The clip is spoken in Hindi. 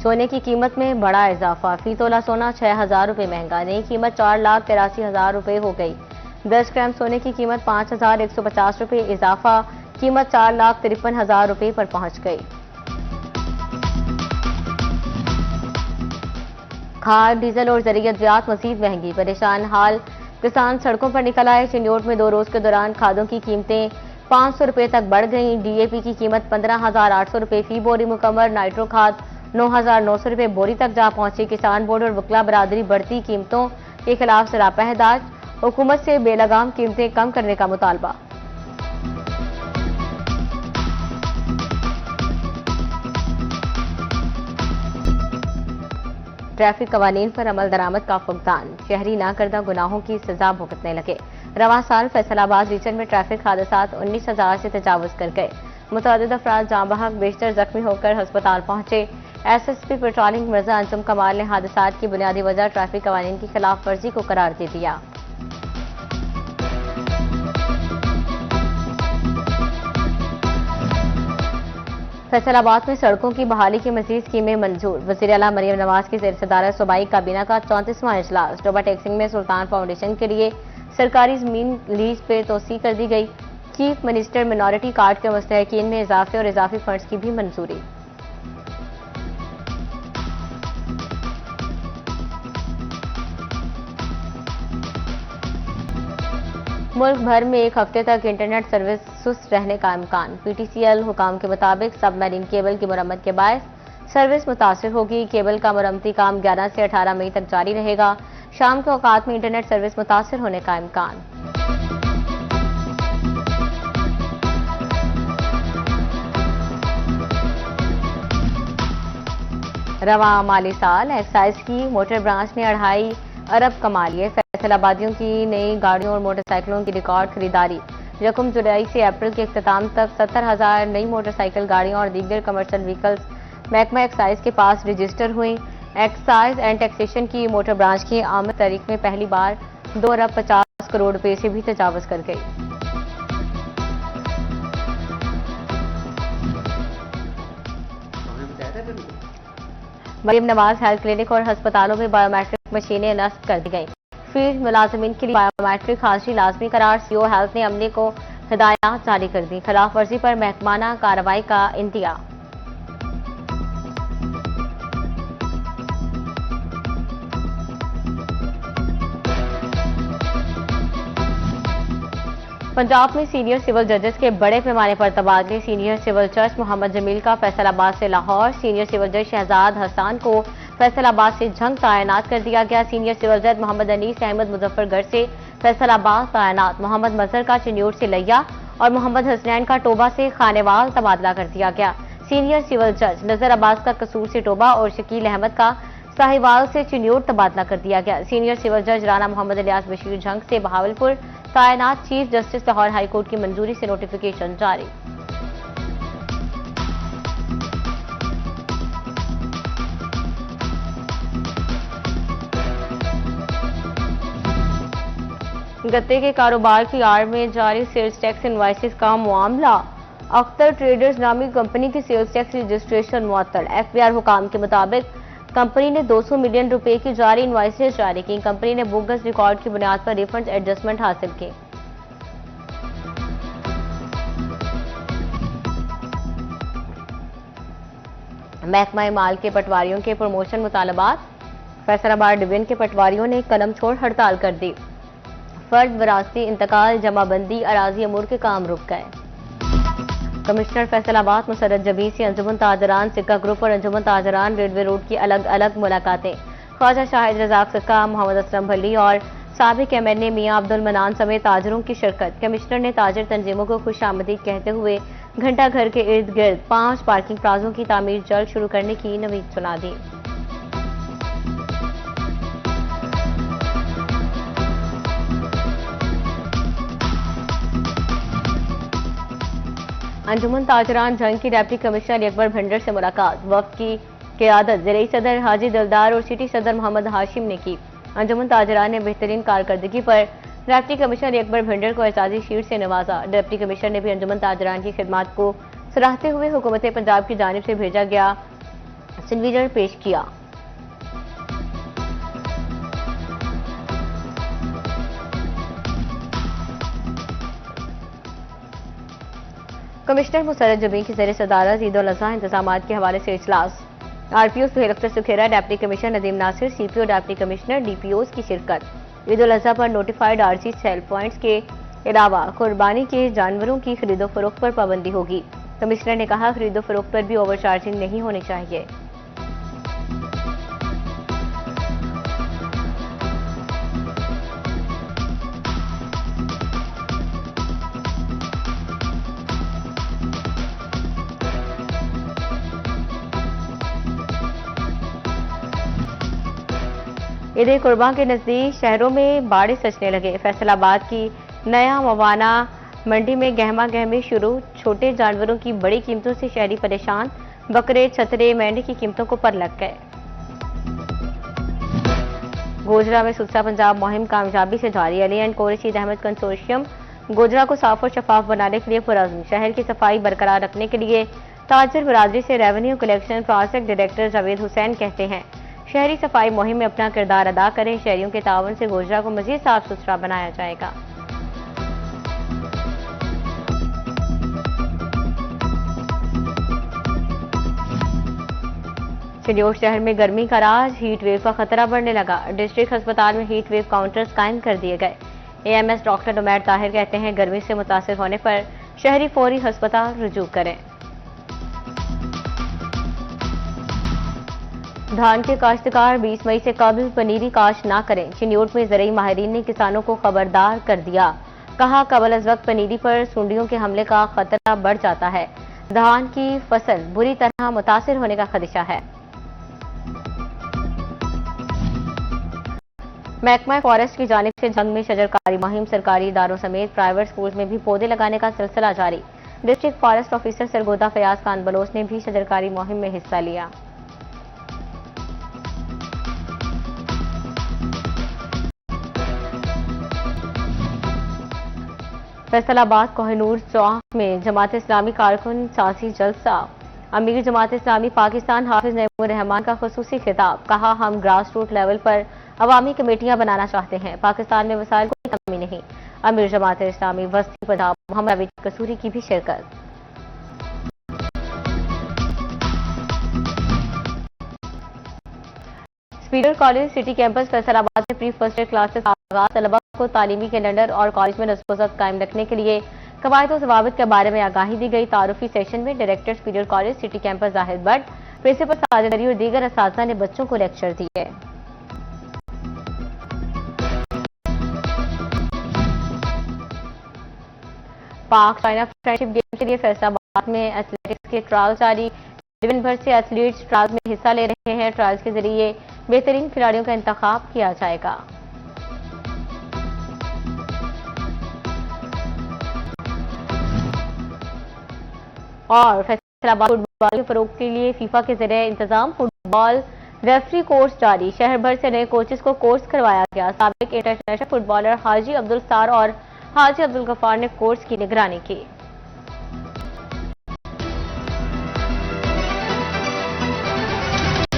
सोने की कीमत में बड़ा इजाफा, फी तोला सोना 6,000 रुपये महंगा, नई कीमत 4,83,000 रुपये हो गई। 10 ग्राम सोने की कीमत 5,150 रुपये इजाफा, कीमत 4,53,000 रुपये पर पहुंच गई। खाद, डीजल और जरिए अद्वियात मजीद महंगी, परेशान हाल किसान सड़कों पर निकल आए। चिन्योट में 2 रोज के दौरान खादों की कीमतें 500 रुपये तक बढ़ गईं। डीएपी की कीमत 15,800 रुपये फी बोरी मुकम्मल, नाइट्रो खाद 9,900 रुपये बोरी तक जा पहुंची। किसान बोर्ड और वकला बरादरी बढ़ती कीमतों के खिलाफ सरापा एहतजाज, हुकूमत से बेलगाम कीमतें कम करने का मुतालबा। ट्रैफिक कवानीन पर अमल दरामद का फुकदान, शहरी नाकर्दा गुनाहों की सजा भुगतने लगे। रवां साल फैसलाबाद रीजन में ट्रैफिक हादसात 19,000 से तजावुज कर गए। मुतअद्दिद अफराद जाँ बहक, बेशतर जख्मी होकर अस्पताल पहुंचे। एसएसपी पेट्रोलिंग मिर्जा अंजुम कमाल ने हादसात की बुनियादी वजह ट्रैफिक कवानीन की खिलाफ वर्जी को करार दे दिया। फैसलाबाद में सड़कों की बहाली की मजीद स्कीमें मंजूर, वज़ीर आला मरियम नवाज की ज़ेर सदारत सूबाई काबीना का 34वां इजलास। डोबा टैक्सिंग में सुल्तान फाउंडेशन के लिए सरकारी जमीन लीज पे तोसी कर दी गई। चीफ मिनिस्टर मिनॉरिटी कार्ड के मुस्तहकीन में इजाफे और इजाफी फंड्स की भी मंजूरी। मुल्क भर में एक हफ्ते तक इंटरनेट सर्विस सुस्त रहने का इम्कान, पीटीसीएल हुकाम के मुताबिक सबमरीन केबल की मुरम्मत के बायस सर्विस मुतासिर होगी। केबल का मुरम्मती काम 11 से 18 मई तक जारी रहेगा। शाम के औकात में इंटरनेट सर्विस मुतासिर होने का इम्कान। रवां माली साल एक्साइज की मोटर ब्रांच ने 2.5 अरब कमा लिए। फैसलाबादियों की नई गाड़ियों और मोटरसाइकिलों की रिकॉर्ड खरीदारी। 1 जुलाई से अप्रैल के इख्तिताम तक 70,000 नई मोटरसाइकिल गाड़ियां और दीगर कमर्शियल व्हीकल्स महकमा एक्साइज के पास रजिस्टर हुई। एक्साइज एंड टैक्सेशन की मोटर ब्रांच की आमद तारीख में पहली बार 2 अरब 50 करोड़ रुपए से भी तजावुज कर गई। मरियम नवाज हेल्थ क्लिनिक और अस्पतालों में बायोमेट्रिक मशीनें नस्ब कर दी गई। फील्ड मुलाजमीन के लिए बायोमेट्रिक हाजिरी लाजमी करार, सीओ हेल्थ ने अमले को हिदायत जारी कर दी। खिलाफ वर्जी पर महकमाना कार्रवाई का इंतज़ार। पंजाब में सीनियर सिविल जजेस के बड़े पैमाने पर तबादले। सीनियर सिविल जज मोहम्मद जमील का फैसलाबाद से लाहौर, सीनियर सिविल जज शहजाद हसन को फैसलाबाद से झंग तैनात कर दिया गया। सीनियर सिविल जज मोहम्मद अनीस अहमद मुजफ्फरगढ़ से फैसलाबाद तैनात। मोहम्मद मजहर का चिन्योट से लिया और मोहम्मद हसनैन का टोबा से खानेवाल तबादला कर दिया गया। सीनियर सिविल जज नजर अब्बास का कसूर से टोबा और शकील अहमद का साहिवाल से चिन्योट तबादला कर दिया गया। सीनियर सिविल जज राना मोहम्मद इलियास बशीर झंग से बहावलपुर तैनात। चीफ जस्टिस लाहौर हाईकोर्ट की मंजूरी से नोटिफिकेशन जारी। गत्ते के कारोबार की आड़ में जारी सेल्स टैक्स इनवाइसेस का मामला। अख्तर ट्रेडर्स नामी कंपनी की सेल्स टैक्स रजिस्ट्रेशन मुअत्तल। एफबीआर हुकाम के मुताबिक कंपनी ने 200 मिलियन रुपए की जारी इनवाइसेस जारी की। कंपनी ने बोगस रिकॉर्ड की बुनियाद पर रिफंड एडजस्टमेंट हासिल की। महकमा माल के पटवारियों के प्रमोशन मुतालबात। फैसलाबाद डिवीजन के पटवारियों ने कलम छोड़ हड़ताल कर दी। फर्द विरासती इंतकाल, जमाबंदी, अराजी अमूर के काम रुक गए। कमिश्नर फैसलाबाद मुसर्रत जबीर से अंजुमन ताजरान सिक्का ग्रुप और अंजुमन ताजरान रेलवे रोड की अलग अलग मुलाकातें। ख्वाजा शाहिद रजाक सिक्का, मोहम्मद असलम भली और साबिक एमएनए मियां अब्दुल मनान समेत ताजरों की शिरकत। कमिश्नर ने ताजर तंजीमों को खुशामदीद कहते हुए घंटा घर के इर्द गिर्द 5 पार्किंग प्लाजों की तामीर जल्द शुरू करने की नवीद सुना दी। अंजुमन ताजरान जंग की डिप्टी कमिश्नर अकबर भिंडर से मुलाकात। वफ्द की क़ियादत ज़िले सदर हाजी दिलदार और सिटी सदर मोहम्मद हाशिम ने की। अंजुमन ताजरान ने बेहतरीन कारकर्दगी पर डिप्टी कमिश्नर अकबर भिंडर को एजाजी शीट से नवाजा। डिप्टी कमिश्नर ने भी अंजुमन ताजरान की खिदमात को सराहते हुए हुकूमत पंजाब की जानिब से भेजा गया सिल्वीजर पेश किया। कमिश्नर मुसर्रत जमीन की ज़ेर सदारत ईद उल अज़हा इंतजाम के हवाले से इजलास। RPO Suhail Akhtar Sukhera, deputy commissioner Nadeem Nasir, CPO, deputy commissioner, DPOs की शिरकत। ईद उल अज़हा पर नोटिफाइड आरजी सेल पॉइंट्स के अलावा कुर्बानी के जानवरों की खरीदो फरोख्त पर पाबंदी होगी। कमिश्नर ने कहा, खरीदो फरोख्त पर भी ओवरचार्जिंग नहीं होनी चाहिए। ईद कुर्बान के नजदीक शहरों में बाड़े सजने लगे। फैसलाबाद की नया मवाना मंडी में गहमा गहमी शुरू। छोटे जानवरों की बड़ी कीमतों से शहरी परेशान। बकरे, छतरे, मेंढे की कीमतों को पर लग गए। गोजरा में सुलसा पंजाब मुहिम कामयाबी से जारी। अली एंड को रशीद अहमद कंसोर्शियम गोजरा को साफ और शफाफ बनाने के लिए पुरअज़्म। शहर की सफाई बरकरार रखने के लिए ताजर बरादरी से revenue collection project director Javed Hussain कहते हैं, शहरी सफाई मुहिम में अपना किरदार अदा करें। शहरियों के तावन से गोजरा को मजीद साफ सुथरा बनाया जाएगा। चिन्योट शहर में गर्मी का राज, हीट वेव का खतरा बढ़ने लगा। डिस्ट्रिक्ट अस्पताल में हीट वेव काउंटर्स कायम कर दिए गए। एएमएस डॉक्टर उमैर ताहिर कहते हैं, गर्मी से मुतासिर होने पर शहरी फौरी अस्पताल रुजू करें। धान के काश्तकार 20 मई से कबल पनीरी काश्त ना करें। चिन्योट में ज़रई माहिरीन ने किसानों को खबरदार कर दिया। कहा, कबल अज़ वक्त पनीरी पर सुंडियों के हमले का खतरा बढ़ जाता है। धान की फसल बुरी तरह मुतासिर होने का खदशा है। महकमा फॉरेस्ट की जानिब से जंग में शजरकारी मुहिम। सरकारी इदारों समेत प्राइवेट स्कूल में भी पौधे लगाने का सिलसिला जारी। District forest officer Sargodha Fayaz Khan Baloch ने भी शजरकारी मुहिम में हिस्सा लिया। फैसलाबाद कोहिनूर चौक में जमात इस्लामी कारकुन सासी जलसा। अमीर जमात इस्लामी पाकिस्तान हाफिज नईमुर रहमान का खुसूसी खिताब। कहा, हम ग्रास रूट लेवल पर अवामी कमेटियां बनाना चाहते हैं। पाकिस्तान में वसाइल कोई कमी नहीं। अमीर जमात इस्लामी वस्ती पंजाब मोहम्मद जावेद कसूरी की भी शिरकत। स्पीडर कॉलेज सिटी कैंपस फैसलाबाद में प्री फर्स्ट ईयर क्लासेस आगाज। तलबा को तालीमी कैलेंडर और कॉलेज में नस्ब-ओ-ज़ब्त कायम रखने के लिए कवायद और ज़वाबित के बारे में आगाही दी गई। तारुफी सेशन में डायरेक्टर स्पीडर college city campus Zahid Bhatt, principal Sajid Ali और दीगर असातिज़ा ने बच्चों को लेक्चर दिए। पाक चाइना फ्रेंडशिप गेम के लिए फैसलाबाद में एथलेटिक्स के ट्रायल जारी। डिवीजन भर से एथलीट्स ट्रायल्स में हिस्सा ले रहे हैं। ट्रायल्स के जरिए बेहतरीन खिलाड़ियों का इंतखाब किया जाएगा। और फैसलाबाद फुटबॉल के फरोग के लिए फीफा के जरिए इंतजाम। फुटबॉल रेफरी कोर्स जारी। शहर भर से नए कोचेस को कोर्स करवाया गया। साबिक इंटरनेशनल फुटबॉलर हाजी अब्दुल सार और हाजी अब्दुल गफार ने कोर्स की निगरानी की।